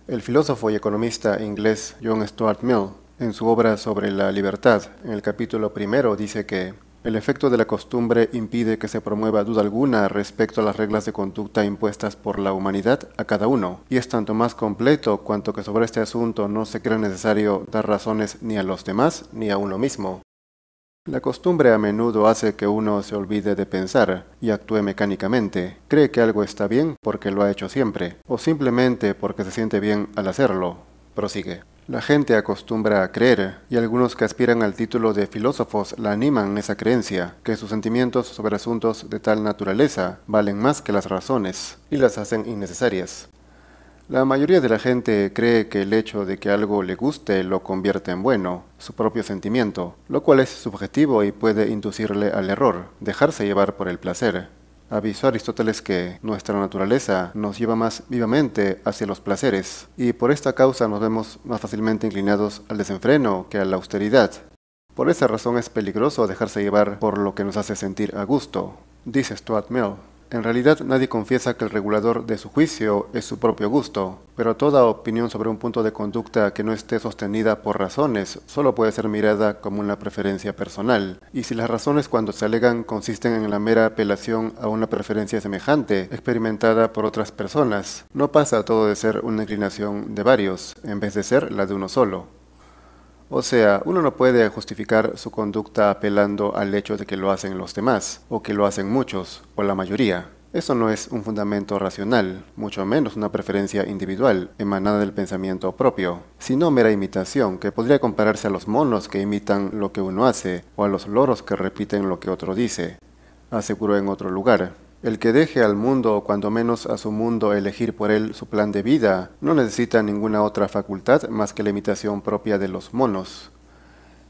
El filósofo y economista inglés John Stuart Mill, en su obra sobre la libertad, en el capítulo primero, dice que el efecto de la costumbre impide que se promueva duda alguna respecto a las reglas de conducta impuestas por la humanidad a cada uno, y es tanto más completo cuanto que sobre este asunto no se cree necesario dar razones ni a los demás ni a uno mismo. La costumbre a menudo hace que uno se olvide de pensar y actúe mecánicamente. Cree que algo está bien porque lo ha hecho siempre, o simplemente porque se siente bien al hacerlo. Prosigue. La gente acostumbra a creer, y algunos que aspiran al título de filósofos la animan en esa creencia, que sus sentimientos sobre asuntos de tal naturaleza valen más que las razones, y las hacen innecesarias. La mayoría de la gente cree que el hecho de que algo le guste lo convierte en bueno, su propio sentimiento, lo cual es subjetivo y puede inducirle al error, dejarse llevar por el placer. Avisó Aristóteles que nuestra naturaleza nos lleva más vivamente hacia los placeres, y por esta causa nos vemos más fácilmente inclinados al desenfreno que a la austeridad. Por esa razón es peligroso dejarse llevar por lo que nos hace sentir a gusto, dice Stuart Mill. En realidad nadie confiesa que el regulador de su juicio es su propio gusto, pero toda opinión sobre un punto de conducta que no esté sostenida por razones solo puede ser mirada como una preferencia personal, y si las razones cuando se alegan consisten en la mera apelación a una preferencia semejante, experimentada por otras personas, no pasa todo de ser una inclinación de varios, en vez de ser la de uno solo. O sea, uno no puede justificar su conducta apelando al hecho de que lo hacen los demás, o que lo hacen muchos, o la mayoría. Eso no es un fundamento racional, mucho menos una preferencia individual, emanada del pensamiento propio, sino mera imitación que podría compararse a los monos que imitan lo que uno hace, o a los loros que repiten lo que otro dice, aseguró en otro lugar. El que deje al mundo, o cuando menos a su mundo, elegir por él su plan de vida, no necesita ninguna otra facultad más que la imitación propia de los monos.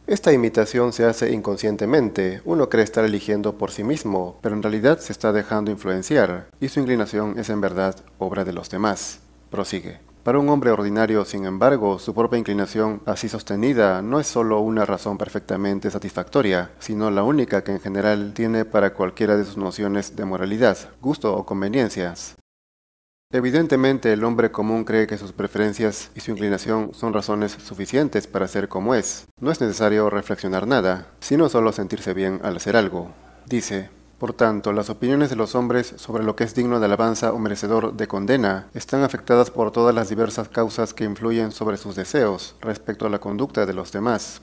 Esta imitación se hace inconscientemente, uno cree estar eligiendo por sí mismo, pero en realidad se está dejando influenciar, y su inclinación es en verdad obra de los demás. Prosigue. Para un hombre ordinario, sin embargo, su propia inclinación así sostenida no es solo una razón perfectamente satisfactoria, sino la única que en general tiene para cualquiera de sus nociones de moralidad, gusto o conveniencias. Evidentemente, el hombre común cree que sus preferencias y su inclinación son razones suficientes para ser como es. No es necesario reflexionar nada, sino solo sentirse bien al hacer algo. Dice: por tanto, las opiniones de los hombres sobre lo que es digno de alabanza o merecedor de condena están afectadas por todas las diversas causas que influyen sobre sus deseos respecto a la conducta de los demás.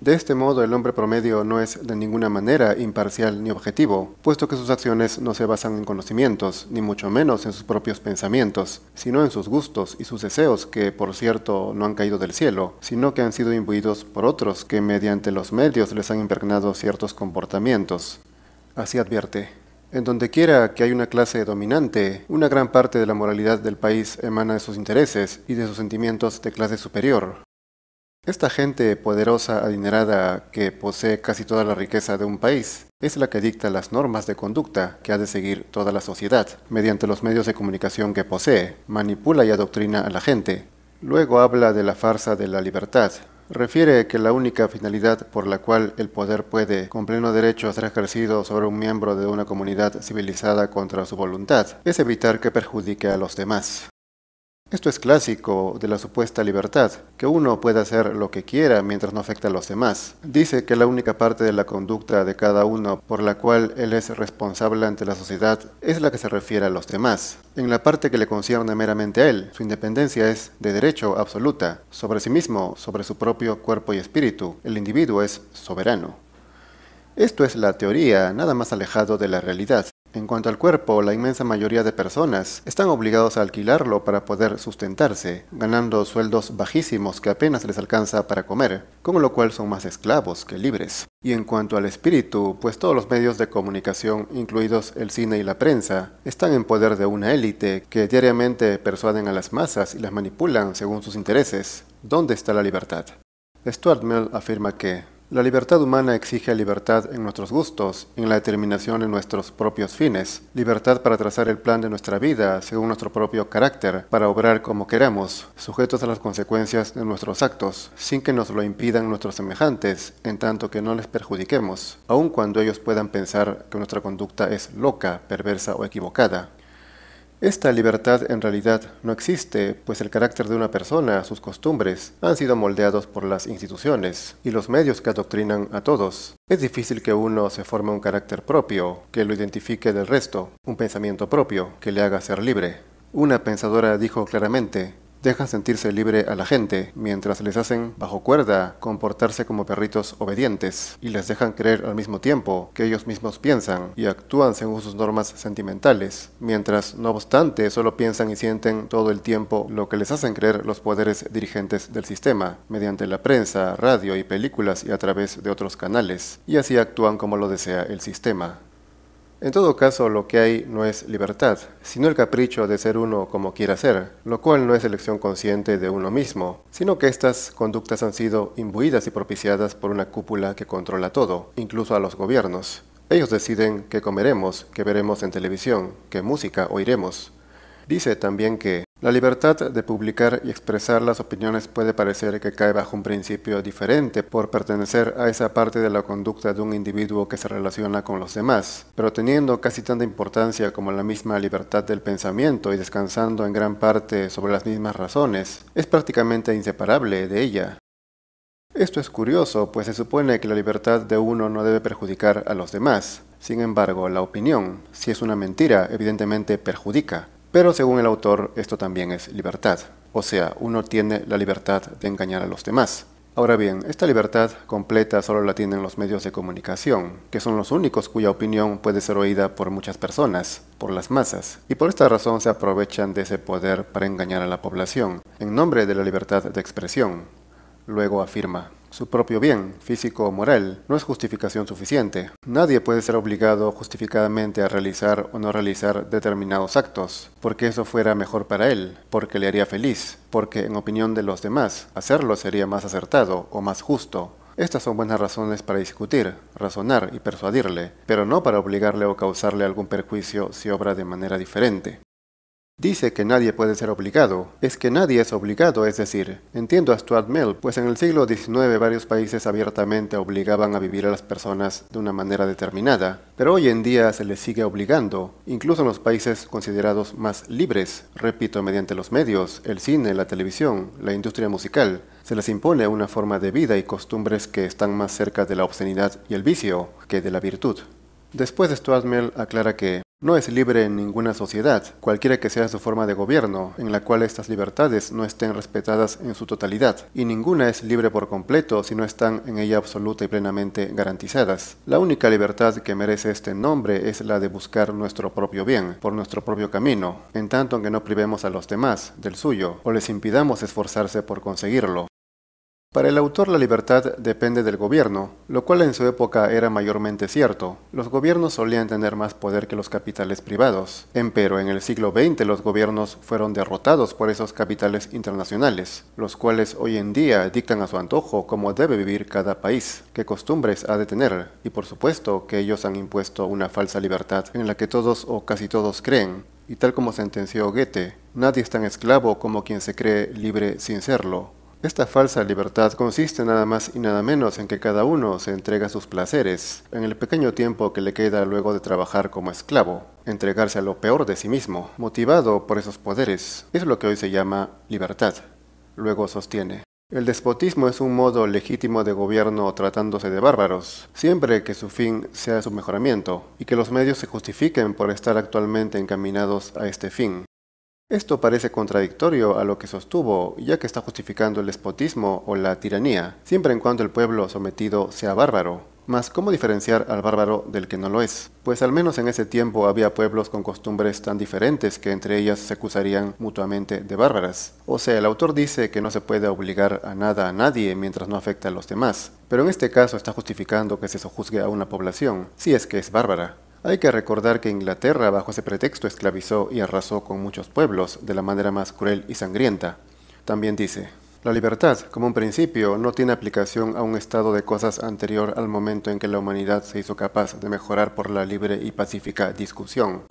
De este modo, el hombre promedio no es de ninguna manera imparcial ni objetivo, puesto que sus acciones no se basan en conocimientos, ni mucho menos en sus propios pensamientos, sino en sus gustos y sus deseos que, por cierto, no han caído del cielo, sino que han sido imbuidos por otros que mediante los medios les han impregnado ciertos comportamientos. Así advierte: en donde quiera que hay una clase dominante, una gran parte de la moralidad del país emana de sus intereses y de sus sentimientos de clase superior. Esta gente poderosa, adinerada, que posee casi toda la riqueza de un país, es la que dicta las normas de conducta que ha de seguir toda la sociedad, mediante los medios de comunicación que posee, manipula y adoctrina a la gente. Luego habla de la farsa de la libertad. Refiere que la única finalidad por la cual el poder puede, con pleno derecho, ser ejercido sobre un miembro de una comunidad civilizada contra su voluntad, es evitar que perjudique a los demás. Esto es clásico de la supuesta libertad, que uno puede hacer lo que quiera mientras no afecte a los demás. Dice que la única parte de la conducta de cada uno por la cual él es responsable ante la sociedad es la que se refiere a los demás. En la parte que le concierne meramente a él, su independencia es de derecho absoluta, sobre sí mismo, sobre su propio cuerpo y espíritu. El individuo es soberano. Esto es la teoría, nada más alejado de la realidad. En cuanto al cuerpo, la inmensa mayoría de personas están obligados a alquilarlo para poder sustentarse, ganando sueldos bajísimos que apenas les alcanza para comer, con lo cual son más esclavos que libres. Y en cuanto al espíritu, pues todos los medios de comunicación, incluidos el cine y la prensa, están en poder de una élite que diariamente persuaden a las masas y las manipulan según sus intereses. ¿Dónde está la libertad? Stuart Mill afirma que la libertad humana exige libertad en nuestros gustos, en la determinación de nuestros propios fines, libertad para trazar el plan de nuestra vida según nuestro propio carácter, para obrar como queramos, sujetos a las consecuencias de nuestros actos, sin que nos lo impidan nuestros semejantes, en tanto que no les perjudiquemos, aun cuando ellos puedan pensar que nuestra conducta es loca, perversa o equivocada. Esta libertad en realidad no existe, pues el carácter de una persona, sus costumbres, han sido moldeados por las instituciones y los medios que adoctrinan a todos. Es difícil que uno se forme un carácter propio, que lo identifique del resto, un pensamiento propio, que le haga ser libre. Una pensadora dijo claramente: dejan sentirse libre a la gente, mientras les hacen, bajo cuerda, comportarse como perritos obedientes, y les dejan creer al mismo tiempo que ellos mismos piensan y actúan según sus normas sentimentales, mientras, no obstante, solo piensan y sienten todo el tiempo lo que les hacen creer los poderes dirigentes del sistema, mediante la prensa, radio y películas y a través de otros canales, y así actúan como lo desea el sistema. En todo caso, lo que hay no es libertad, sino el capricho de ser uno como quiera ser, lo cual no es elección consciente de uno mismo, sino que estas conductas han sido imbuidas y propiciadas por una cúpula que controla todo, incluso a los gobiernos. Ellos deciden qué comeremos, qué veremos en televisión, qué música oiremos. Dice también que la libertad de publicar y expresar las opiniones puede parecer que cae bajo un principio diferente por pertenecer a esa parte de la conducta de un individuo que se relaciona con los demás, pero teniendo casi tanta importancia como la misma libertad del pensamiento y descansando en gran parte sobre las mismas razones, es prácticamente inseparable de ella. Esto es curioso, pues se supone que la libertad de uno no debe perjudicar a los demás. Sin embargo, la opinión, si es una mentira, evidentemente perjudica. Pero según el autor, esto también es libertad. O sea, uno tiene la libertad de engañar a los demás. Ahora bien, esta libertad completa solo la tienen los medios de comunicación, que son los únicos cuya opinión puede ser oída por muchas personas, por las masas, y por esta razón se aprovechan de ese poder para engañar a la población, en nombre de la libertad de expresión. Luego afirma: su propio bien, físico o moral, no es justificación suficiente. Nadie puede ser obligado justificadamente a realizar o no realizar determinados actos, porque eso fuera mejor para él, porque le haría feliz, porque en opinión de los demás, hacerlo sería más acertado o más justo. Estas son buenas razones para discutir, razonar y persuadirle, pero no para obligarle o causarle algún perjuicio si obra de manera diferente. Dice que nadie puede ser obligado. Es que nadie es obligado, es decir, entiendo a Stuart Mill, pues en el siglo XIX varios países abiertamente obligaban a vivir a las personas de una manera determinada, pero hoy en día se les sigue obligando, incluso en los países considerados más libres, repito, mediante los medios, el cine, la televisión, la industria musical, se les impone una forma de vida y costumbres que están más cerca de la obscenidad y el vicio que de la virtud. Después Stuart Mill aclara que no es libre en ninguna sociedad, cualquiera que sea su forma de gobierno, en la cual estas libertades no estén respetadas en su totalidad, y ninguna es libre por completo si no están en ella absoluta y plenamente garantizadas. La única libertad que merece este nombre es la de buscar nuestro propio bien, por nuestro propio camino, en tanto que no privemos a los demás del suyo, o les impidamos esforzarse por conseguirlo. Para el autor la libertad depende del gobierno, lo cual en su época era mayormente cierto. Los gobiernos solían tener más poder que los capitales privados, empero en el siglo XX los gobiernos fueron derrotados por esos capitales internacionales, los cuales hoy en día dictan a su antojo cómo debe vivir cada país, qué costumbres ha de tener, y por supuesto que ellos han impuesto una falsa libertad en la que todos o casi todos creen. Y tal como sentenció Goethe, nadie es tan esclavo como quien se cree libre sin serlo. Esta falsa libertad consiste nada más y nada menos en que cada uno se entrega a sus placeres, en el pequeño tiempo que le queda luego de trabajar como esclavo, entregarse a lo peor de sí mismo, motivado por esos poderes. Es lo que hoy se llama libertad. Luego sostiene: el despotismo es un modo legítimo de gobierno tratándose de bárbaros, siempre que su fin sea su mejoramiento, y que los medios se justifiquen por estar actualmente encaminados a este fin. Esto parece contradictorio a lo que sostuvo, ya que está justificando el despotismo o la tiranía, siempre en cuanto el pueblo sometido sea bárbaro. Mas, ¿cómo diferenciar al bárbaro del que no lo es? Pues al menos en ese tiempo había pueblos con costumbres tan diferentes que entre ellas se acusarían mutuamente de bárbaras. O sea, el autor dice que no se puede obligar a nada a nadie mientras no afecte a los demás. Pero en este caso está justificando que se sojuzgue a una población, si es que es bárbara. Hay que recordar que Inglaterra bajo ese pretexto esclavizó y arrasó con muchos pueblos de la manera más cruel y sangrienta. También dice: la libertad, como un principio, no tiene aplicación a un estado de cosas anterior al momento en que la humanidad se hizo capaz de mejorar por la libre y pacífica discusión.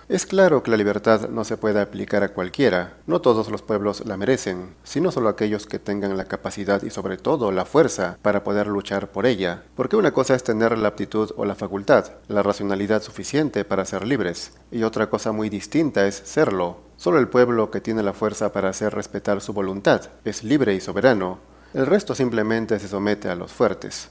Es claro que la libertad no se puede aplicar a cualquiera, no todos los pueblos la merecen, sino solo aquellos que tengan la capacidad y sobre todo la fuerza para poder luchar por ella, porque una cosa es tener la aptitud o la facultad, la racionalidad suficiente para ser libres, y otra cosa muy distinta es serlo. Solo el pueblo que tiene la fuerza para hacer respetar su voluntad es libre y soberano, el resto simplemente se somete a los fuertes.